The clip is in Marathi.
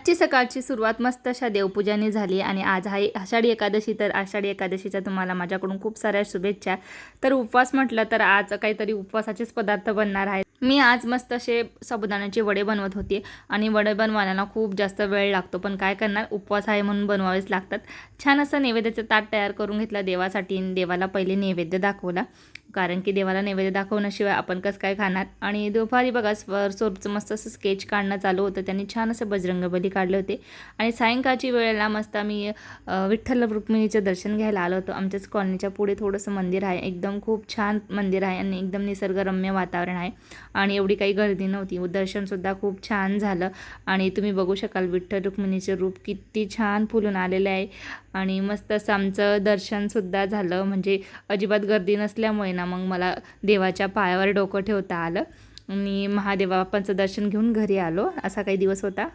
आजची सकाळची सुरुवात मस्त अशा देवपूजाने झाली आणि आज आहे आषाढी एकादशी. तर आषाढी एकादशीच्या तुम्हाला माझ्याकडून खूप साऱ्या शुभेच्छा. तर उपवास म्हटलं तर आज काहीतरी उपवासाचेच पदार्थ बनणार आहेत. मी आज मस्त असे साबुदाण्याचे वडे बनवत होते आणि वडे बनवायला खूप जास्त वेळ लागतो, पण काय करणार, उपवास आहे म्हणून बनवावेच लागतात. छान असं नैवेद्याचं ताट तयार करून घेतलं देवासाठी. देवाला पहिले नैवेद्य दाखवला, कारण की देवाला नैवेद्य दाखवण्याशिवाय आपण कसं काय खाणार. आणि दुपारी बघा स्वरूपचं मस्त असं स्केच काढणं चालू होतं. त्यांनी छान असं बजरंगबली काढले होते. आणि सायंकाळची वेळेला मस्त आम्ही विठ्ठल रुक्मिणीचं दर्शन घ्यायला आलो होतो. आमच्याच कॉलनीच्या पुढे थोडंसं मंदिर आहे, एकदम खूप छान मंदिर आहे आणि एकदम निसर्गरम्य वातावरण आहे आणि एवढी काही गर्दी नव्हती. दर्शनसुद्धा खूप छान झालं आणि तुम्ही बघू शकाल विठ्ठल रुक्मिणीचं रूप किती छान फुलून आलेलं आहे. आणि मस्त असं आमचं दर्शनसुद्धा झालं, म्हणजे अजिबात गर्दी नसल्यामुळे ना मग मला देवाच्या पायावर डोकं ठेवता आलं आणि महादेव बाप्पांचं दर्शन घेऊन घरी आलो. असा काही दिवस होता.